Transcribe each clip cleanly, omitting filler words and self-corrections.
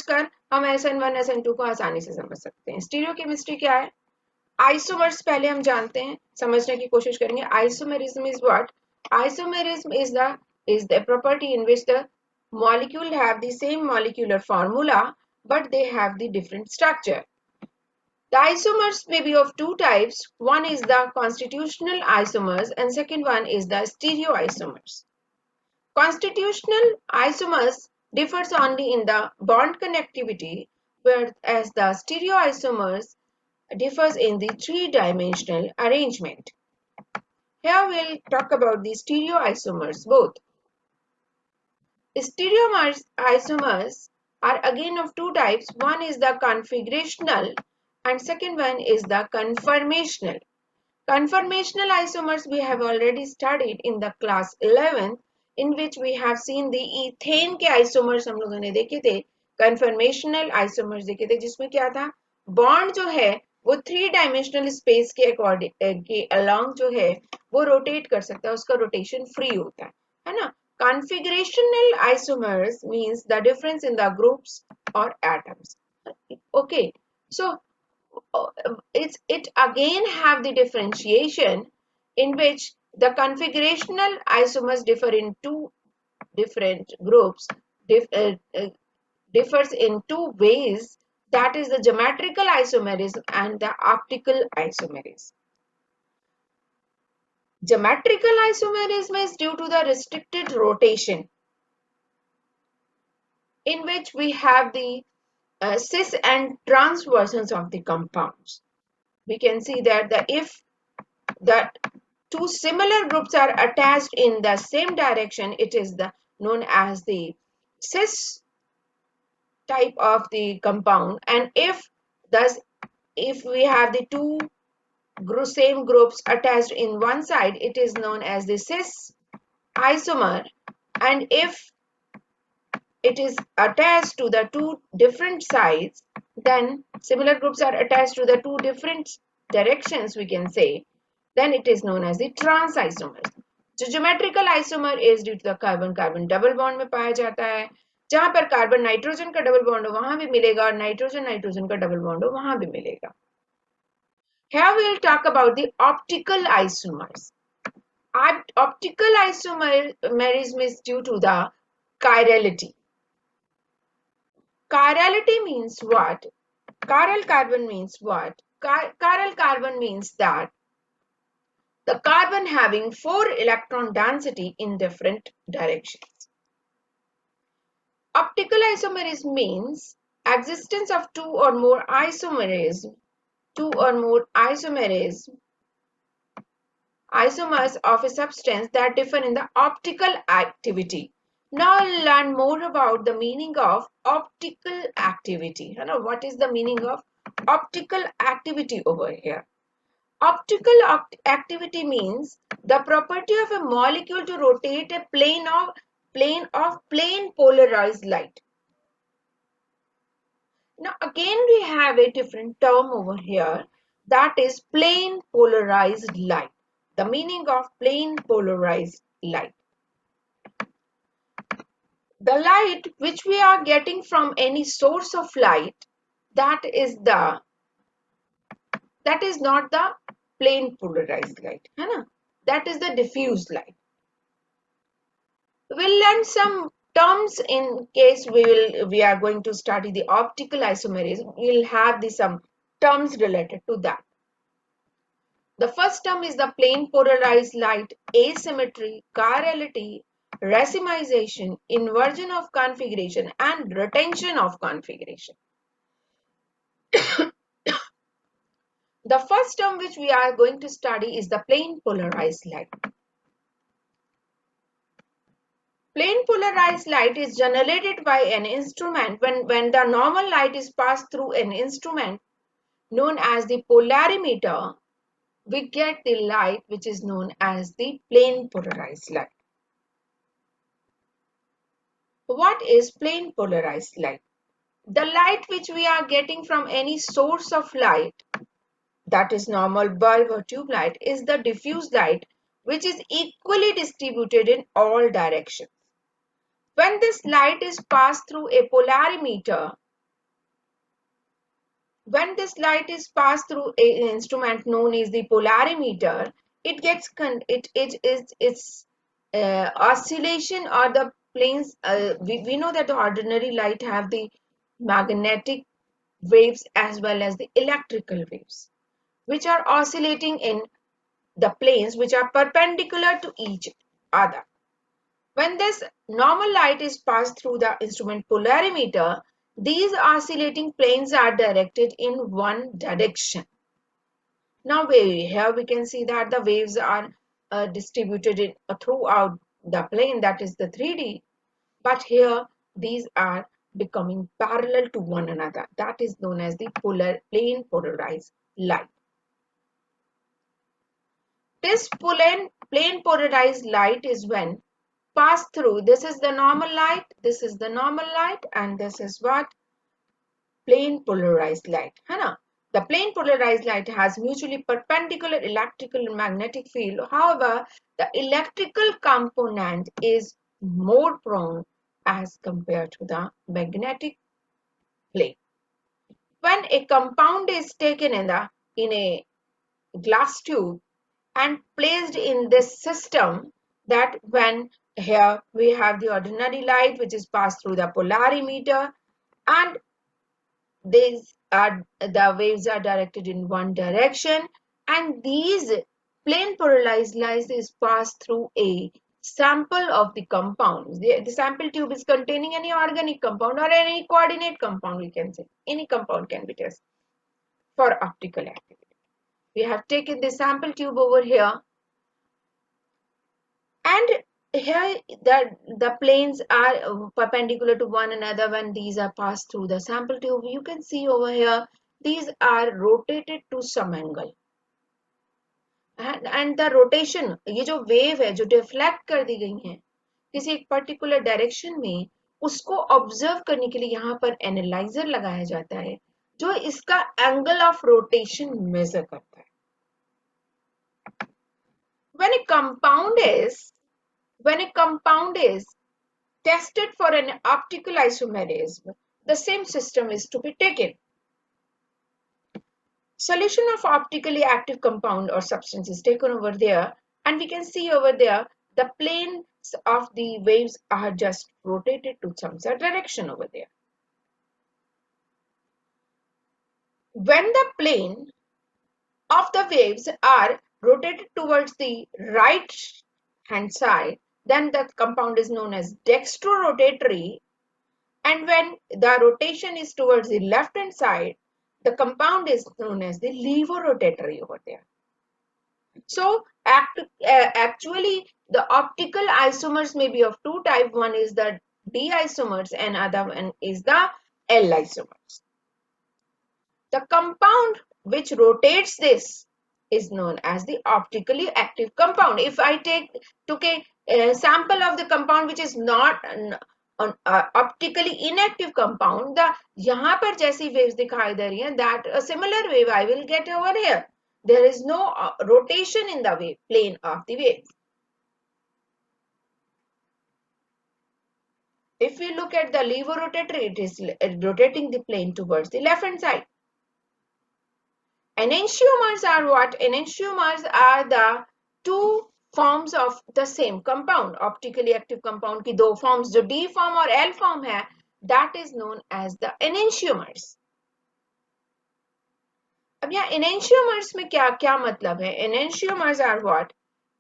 कर हम SN1 SN2 को आसानी से समझ सकते हैं। स्टीरियोकेमिस्ट्री क्या है? आइसोमर्स पहले हम जानते हैं, समझने की कोशिश करेंगे। Isomerism is what? Isomerism is the property in which the molecule have the same molecular formula but they have the different structure. The isomers may be of two types. One is the constitutional isomers and second one is the stereoisomers. Constitutional isomers differs only in the bond connectivity, whereas the stereoisomers differs in the three-dimensional arrangement. Here we'll talk about the stereoisomers both. Stereoisomers are again of two types. One is the configurational and second one is the conformational. Conformational isomers we have already studied in the class 11 in which we have seen the ethane के isomers हम लोगों ने देखे थे, conformational isomers देखे थे जिसमें क्या था, bond जो है वो थ्री डायमेंशनल स्पेस के अकॉर्डिंग के along जो है वो रोटेट कर सकता है, उसका रोटेशन फ्री होता है ना. Configurational isomers means the difference in the groups or atoms. Okay, so it again have the differentiation in which the configurational isomers differ in two different groups, differs in two ways, that is the geometrical isomerism and the optical isomerism. Geometrical isomerism is due to the restricted rotation in which we have the cis and trans versions of the compounds. We can see that if the two similar groups are attached in the same direction, it is known as the cis type of the compound, and if we have the two same groups attached in one side, it is known as the cis isomer, and if it is attached to the two different sides, then similar groups are attached to the two different directions, we can say, then it is known as the trans isomers. जो geometrical isomer is due to the carbon carbon double bond में पाया जाता है, जहां पर carbon nitrogen का double bond हो वहां भी मिलेगा और नाइट्रोजन नाइट्रोजन का डबल बॉन्ड हो वहां भी मिलेगा. Here we will talk about the optical isomers. Optical isomerism is due to the chirality. Chirality means what? Chiral carbon means what? Chiral carbon means that the carbon having 4 electron density in different directions. Optical isomerism means existence of two or more isomers isomers of a substance that differ in the optical activity. Now learn more about the meaning of optical activity. What is the meaning of optical activity over here? Optical activity means the property of a molecule to rotate a plane polarized light. Now again we have a different term over here, that is plane polarized light. The meaning of plane polarized light. The light which we are getting from any source of light, that is not the plane polarized light, that is the diffuse light. We'll learn some terms in case we are going to study the optical isomerism. We'll have some terms related to that. The first term is the plane polarized light, asymmetry, chirality, racemization, inversion of configuration, and retention of configuration. The first term which we are going to study is the plane polarized light. Plane polarized light is generated by an instrument when the normal light is passed through an instrument known as the polarimeter. We get the light which is known as the plane polarized light. What is plane polarized light? The light which we are getting from any source of light, that is normal bulb or tube light, is the diffuse light which is equally distributed in all directions. When this light is passed through a polarimeter, when this light is passed through an instrument known as the polarimeter, it gets it is its oscillation or the planes. We know that the ordinary light have the magnetic waves as well as the electrical waves, which are oscillating in the planes which are perpendicular to each other. When this normal light is passed through the instrument polarimeter, these oscillating planes are directed in one direction. Now here we can see that the waves are distributed throughout the plane, that is the 3D. But here these are becoming parallel to one another. That is known as the plane polarized light. This plane polarized light is when passed through. This is the normal light, this is the normal light, and this is what? Plane polarized light. है ना? The plane polarized light has mutually perpendicular electrical and magnetic field. However, the electrical component is more prone as compared to the magnetic plane. When a compound is taken in a glass tube and placed in this system, that when here we have the ordinary light which is passed through the polarimeter, and the waves are directed in one direction, and these plane polarized light is passed through a sample of the compound. The sample tube is containing any organic compound or any coordinate compound, we can say. Any compound can be tested for optical activity. We have taken the sample tube over here, and here the planes are perpendicular to one another. When these are passed through the sample tube, you can see over here these are rotated to some angle, and the rotation, ये जो wave है जो deflect कर दी गई है किसी एक particular direction में, उसको observe करने के लिए यहाँ पर analyzer लगाया जाता है जो इसका angle of rotation measure करता है. when a compound is tested for an optical isomerism, the same system is to be taken. Solution of optically active compound or substance is taken over there, and we can see over there the planes of the waves are just rotated to some direction over there. When the plane of the waves are rotated towards the right hand side, then the compound is known as dextrorotatory, and when the rotation is towards the left hand side, the compound is known as the levorotatory over there. So actually the optical isomers may be of two types. One is the D isomers and other one is the L isomers. The compound which rotates this is known as the optically active compound. If I took a sample of the compound which is not optically inactive compound, the यहाँ पर जैसी waves दिखाई दे रही हैं, that a similar wave I will get over here. There is no rotation in the wave plane of the wave. If we look at the levorotatory, it is rotating the plane towards the left hand side. Enantiomers are what? Enantiomers are the two forms of the same compound. Optically active compound की दो forms जो D form और L form है, that is known as the enantiomers. अब यहाँ enantiomers में क्या क्या मतलब है? Enantiomers are what?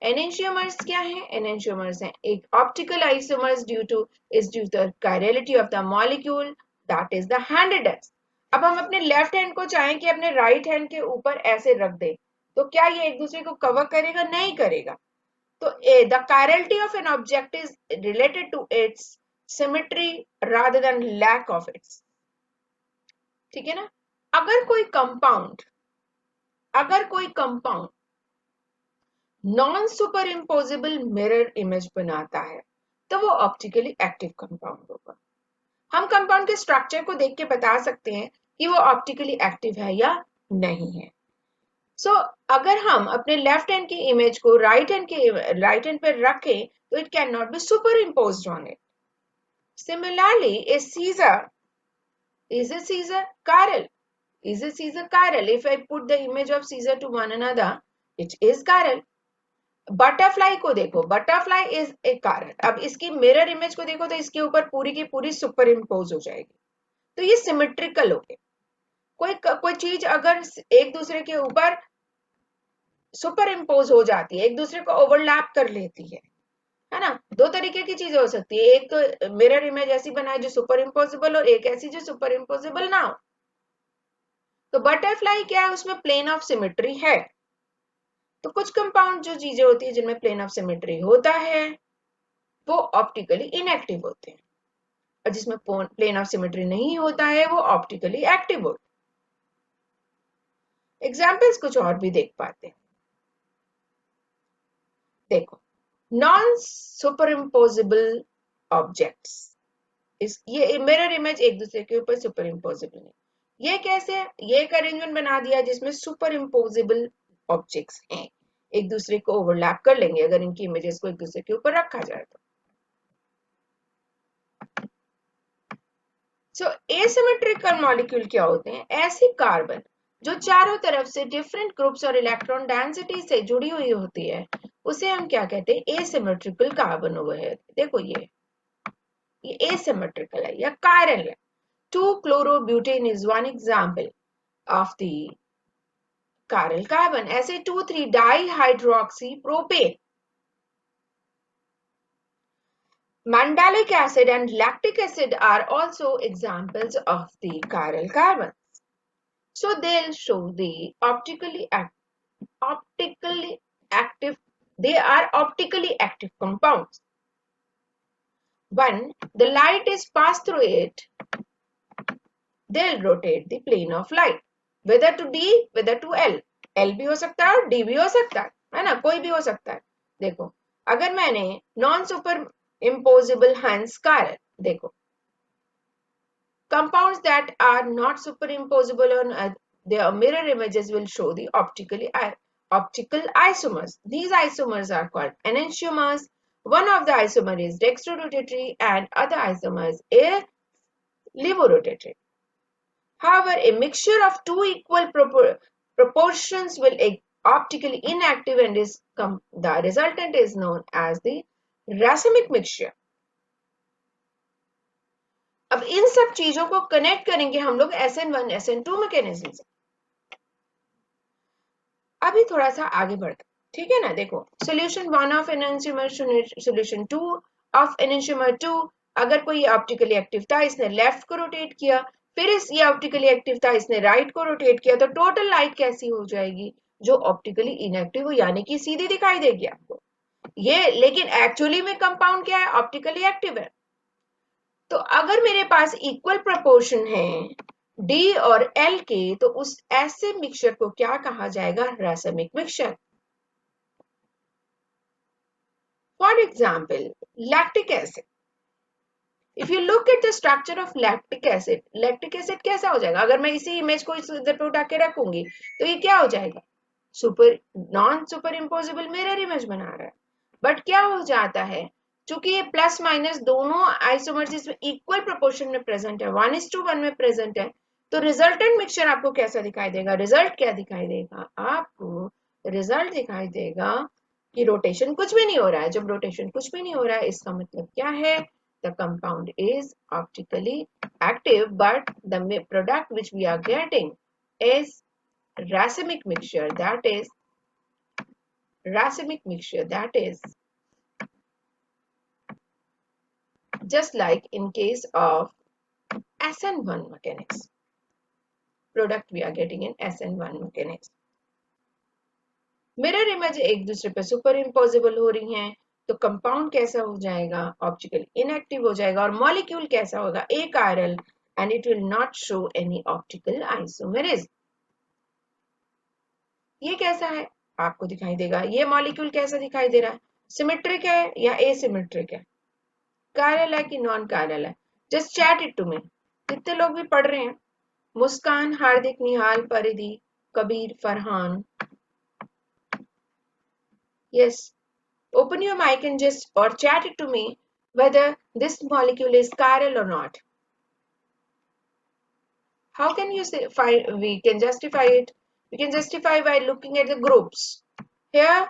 Enantiomers क्या है? Enantiomers हैं एक optical isomers due to the chirality of the molecule, that is the handedness. अब हम अपने लेफ्ट हैंड को चाहें कि अपने राइट हैंड के ऊपर ऐसे रख दे, तो क्या ये एक दूसरे को कवर करेगा? नहीं करेगा. तो the chirality of an object is related to its symmetry rather than lack of its. ठीक है ना? अगर कोई compound non super imposable mirror image बनाता है तो वो ऑप्टिकली एक्टिव कंपाउंड होगा. हम कंपाउंड के स्ट्रक्चर को देख के बता सकते हैं कि वो ऑप्टिकली एक्टिव है या नहीं है. सो अगर हम अपने लेफ्ट हैंड की इमेज को राइट हैंड पे रखें तो it can not be superimposed on it. Similarly a scissor is a scissor chiral. Is a Caesar chiral? If I put the image of Caesar to one another, it is chiral. Butterfly को देखो, butterfly is a chiral. अब इसकी mirror image को देखो तो इसके ऊपर पूरी की पूरी सुपर इम्पोज हो जाएगी. तो ये सिमेट्रिकल हो गए. कोई चीज अगर एक दूसरे के ऊपर सुपर इम्पोज हो जाती है, एक दूसरे को ओवरलैप कर लेती है ना. दो तरीके की चीजें हो सकती है. एक तो मिरर इमेज ऐसी बनाए जो सुपर इम्पोजिबल और एक ऐसी जो सुपर इम्पोजिबल ना हो. तो बटरफ्लाई क्या है, उसमें प्लेन ऑफ सिमेट्री है. तो कुछ कंपाउंड जो चीजें होती है जिनमें प्लेन ऑफ सिमेट्री होता है वो ऑप्टिकली इनएक्टिव होते हैं, और जिसमें प्लेन ऑफ सिमेट्री नहीं होता है वो ऑप्टिकली एक्टिव होते हैं. एग्जाम्पल्स कुछ और भी देख पाते हैं. देखो, नॉन सुपर इम्पोजिबल ऑब्जेक्ट्स, ये मिरर इमेज एक दूसरे के ऊपर सुपर इम्पोजिबल है. ये कैसे है, ये एक अरेंजमेंट बना दिया जिसमें सुपर इम्पोजिबल ऑब्जेक्ट्स हैं, एक दूसरे को ओवरलैप कर लेंगे अगर इनकी इमेजेस को एक दूसरे के ऊपर रखा जाए तो. सो एसिमेट्रिकल मॉलिक्यूल क्या होते हैं, ऐसे कार्बन जो चारों तरफ से डिफरेंट ग्रुप्स और इलेक्ट्रॉन डेंसिटी से जुड़ी हुई होती है, उसे हम क्या कहते हैं, एसिमेट्रिकल कार्बन ओवरहेड. देखो ये asymmetrical है या chiral है. 2-chlorobutane is one example of the chiral carbon. ऐसे 2,3-dihydroxypropane. Mandelic acid and lactic acid are also examples of the chiral carbons. So they'll show the optically active. They are optically active compounds. When the light is passed through it, they'll rotate the plane of light, whether to D, whether to L. L भी हो सकता है और D भी हो सकता है ना, कोई भी हो सकता है. देखो, अगर मैंने non super imposable Hans chiral, देखो, compounds that are not superimposable on their mirror images will show the optical isomers. These isomers are called enantiomers. One of the isomer is dextrorotatory and other isomers is levorotatory. However, a mixture of two equal proportions will be optically inactive and the resultant is known as the racemic mixture. अब इन सब चीजों को connect करेंगे हम लोग SN1 SN2 mechanism से. अभी थोड़ा सा आगे बढ़ते, ठीक है ना. देखो, solution 1 of enantiomer, solution 2 of enantiomer 2. अगर कोई ऑप्टिकली एक्टिव था, इसने लेफ्ट को रोटेट किया, फिर ये ऑप्टिकली एक्टिव था, इसने राइट को रोटेट किया, तो टोटल लाइट कैसी हो जाएगी, जो ऑप्टिकली इनएक्टिव हो, यानी कि सीधी दिखाई देगी आपको ये. लेकिन एक्चुअली में कंपाउंड क्या है, ऑप्टिकली एक्टिव है. तो अगर मेरे पास इक्वल प्रोपोर्शन है D और L के, तो उस ऐसे मिक्सचर को क्या कहा जाएगा, racemic mixture. For example, lactic acid. If you look at the structure of lactic acid कैसा हो जाएगा, अगर मैं इसी इमेज को इधर पे उठा के रखूंगी तो ये क्या हो जाएगा, non super imposable mirror image बना रहा है. बट क्या हो जाता है, चूंकि ये प्लस माइनस दोनों आइसोमर्स इसमें इक्वल प्रोपोर्शन में प्रेजेंट है, 1:1 में प्रेजेंट है, तो रिजल्टेंट मिक्सचर आपको कैसा दिखाई देगा, रिजल्ट क्या दिखाई देगा आपको, रिजल्ट दिखाई देगा कि रोटेशन कुछ भी नहीं हो रहा है. जब रोटेशन कुछ भी नहीं हो रहा है, इसका मतलब क्या है, the compound is optically active, but the product which we are getting is racemic mixture. That is just like in case of SN1 mechanics. Product we are getting in SN1 mechanics. Mirror image एक दूसरे पे super imposable हो रही हैं, तो compound कैसा हो जाएगा, ऑप्टिकल इनएक्टिव हो जाएगा, और मॉलिक्यूल कैसा होगा, ए chiral, and it will not show any optical isomerism. ये कैसा है आपको दिखाई देगा, ये मॉलिक्यूल कैसा दिखाई दे रहा है, सिमेट्रिक है या एसिमेट्रिक है, chiral है कि नॉन chiral है. Just chat it to me. जितने लोग भी पढ़ रहे हैं, मुस्कान, हार्दिक, निहाल, परिधि, Kabir, Farhan, yes, open your mic and just or chat it to me whether this molecule is chiral or not. How can you say we can justify it? We can justify by looking at the groups. Here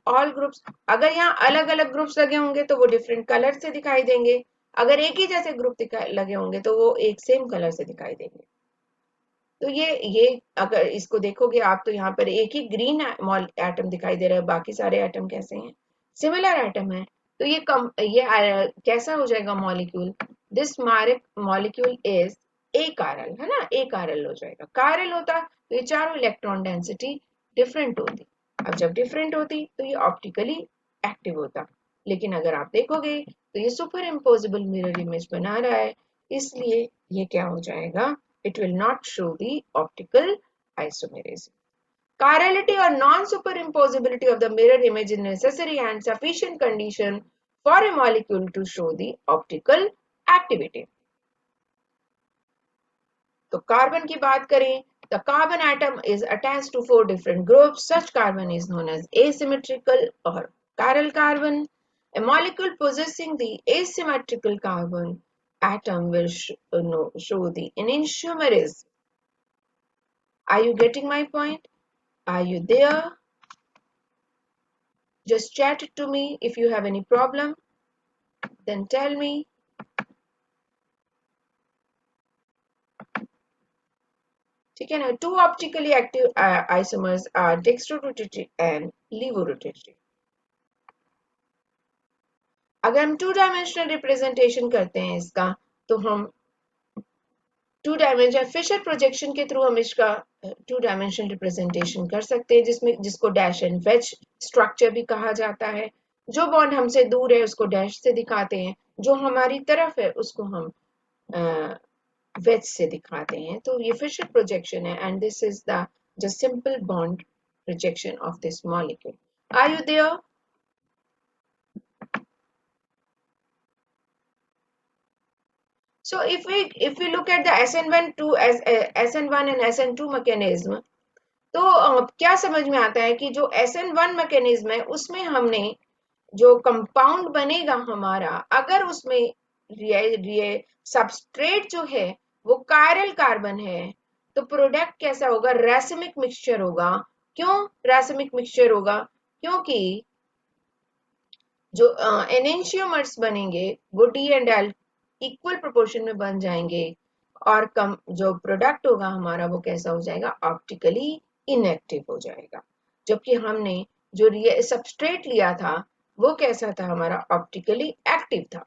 all groups, अगर यहाँ अलग अलग groups लगे होंगे तो वो different colour से दिखाई देंगे, अगर एक ही जैसे ग्रुप लगे होंगे तो वो एक सेम कलर से दिखाई देंगे। तो ये अगर इसको देखोगे आप तो यहाँ पर एक ही ग्रीन एटम दिखाई दे रहा है, बाकी सारे एटम कैसे हैं? सिमिलर एटम है। तो ये कैसा हो जाएगा molecule? This molecule is a कारल, है ना, ए कारल हो जाएगा। कारल होता तो ये चारों इलेक्ट्रॉन डेंसिटी डिफरेंट होती। अब जब डिफरेंट होती तो ये ऑप्टिकली एक्टिव होता, लेकिन अगर आप देखोगे तो ये सुपर इम्पोजिबल मिरर इमेज बना रहा है, इसलिए ये क्या हो जाएगा? It will not show the optical isomerism. Chirality or non-superimposability of the mirror image is necessary and sufficient condition for a molecule to show the optical activity. तो carbon की बात करें, the carbon atom is attached to 4 different groups. Such carbon is known as asymmetrical or chiral carbon. A molecule possessing the asymmetrical carbon atom will show the enantiomerism. Are you getting my point? Are you there? Just chat it to me. If you have any problem, then tell me. ठीक है ना? Two optically active isomers are dextrorotative and levorotative. अगर हम two dimensional representation करते हैं इसका, तो हम टू डायमेंशन फिशर प्रोजेक्शन के थ्रू हम इसका टू डायमेंशनल रिप्रेजेंटेशन कर सकते हैं, जिसको डैश एंड वेज स्ट्रक्चर भी कहा जाता है। जो बॉन्ड हमसे दूर है उसको डैश से दिखाते हैं, जो हमारी तरफ है उसको हम वेज से दिखाते हैं। तो ये फिशर प्रोजेक्शन है and this is the just simple bond projection of this molecule. Are you there? So if we look at the SN1 and SN2 mechanism, तो क्या समझ में आता है कि जो SN1 mechanism है उसमें हमने जो कंपाउंड बनेगा हमारा, अगर उसमें सबस्ट्रेट जो है वो कायरल कार्बन है, तो प्रोडक्ट कैसा होगा? रैसिमिक मिक्सचर होगा। क्यों रैसिमिक मिक्सचर होगा? क्योंकि जो एनेंशियोमर्स बनेंगे वो D and L equal proportion में बन जाएंगे, और कम जो प्रोडक्ट होगा हमारा वो कैसा हो जाएगा? ऑप्टिकली इनएक्टिव हो जाएगा। जबकि हमने जो सबस्ट्रेट लिया था वो कैसा था? हमारा ऑप्टिकली एक्टिव था।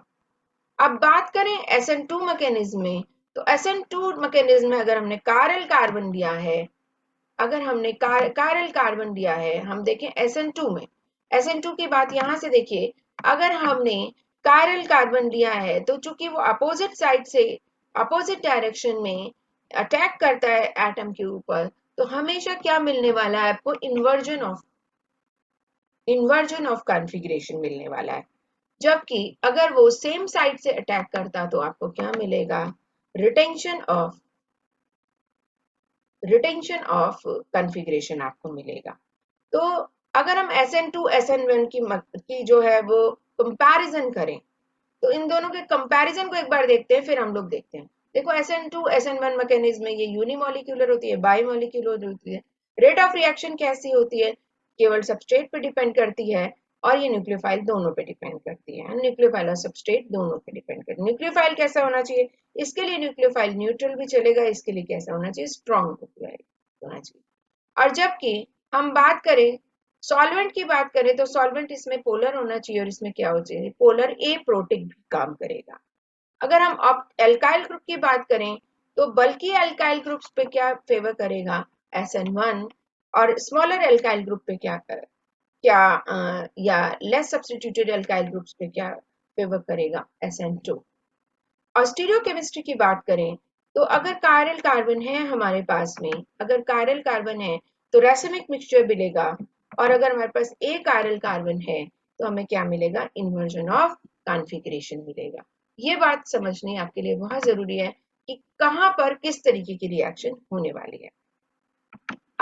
अब बात करें SN2 मैकेनिज्म में, तो SN2 मैकेनिज्म में अगर हमने कायरल कार्बन लिया है, अगर हमने कायरल कार्बन लिया है, हम देखें SN2 में, SN2 की बात यहां से देखिए, अगर हमने कायरल कार्बन लिया है तो चूंकि वो अपोजिट साइड से अपोजिट डायरेक्शन में अटैक करता है एटम के ऊपर, तो हमेशा क्या मिलने वाला है आपको? इन्वर्जन ऑफ कॉन्फ़िगरेशन मिलने वाला है। जबकि अगर वो सेम साइड से अटैक करता तो आपको क्या मिलेगा? रिटेंशन ऑफ कॉन्फ़िगरेशन आपको मिलेगा। तो अगर हम SN2 SN1 की जो है वो कंपैरिजन करें, तो इन दोनों के कंपैरिजन को एक बार देखते हैं, फिर हम लोग देखते हैं। देखो SN2 SN1 मैकेनिज्म में ये यूनिमॉलिक्यूलर होती है, बाइमॉलिक्यूलर होती है। रेट ऑफ रिएक्शन कैसी होती है? केवल सबस्ट्रेट पे डिपेंड करती है, और ये न्यूक्लियोफाइल दोनों पे डिपेंड करती है। न्यूक्लियोफाइल और सबस्ट्रेट दोनों पे डिपेंड करती है। न्यूक्लियोफाइल कैसा होना चाहिए? इसके लिए न्यूक्लियोफाइल न्यूट्रल भी चलेगा, इसके लिए कैसा होना चाहिए? स्ट्रॉन्ग होना चाहिए। और जबकि हम बात करें सॉल्वेंट की बात करें, तो सॉल्वेंट इसमें पोलर होना चाहिए, और इसमें क्या हो चाहिए? पोलर ए प्रोटिक भी काम करेगा। अगर हम एल्काइल ग्रुप की बात करें, तो बल्कि एल्काइल ग्रुप्स पे क्या फेवर करेगा? SN1, और स्मॉलर एल्काइल ग्रुप पे या लेस सब्स्टिट्यूटेड एल्काइल ग्रुप्स पे क्या फेवर करेगा? SN2। और स्टीरियोकेमिस्ट्री की बात करें, तो अगर कायरल कार्बन है हमारे पास में, अगर कायरल कार्बन है तो रैसिमिक मिक्सचर मिलेगा, और अगर हमारे पास ए कायरल कार्बन है तो हमें क्या मिलेगा? इन्वर्जन ऑफ कॉन्फ़िगरेशन मिलेगा। ये बात समझनी आपके लिए बहुत जरूरी है कि कहां पर किस तरीके की रिएक्शन होने वाली है।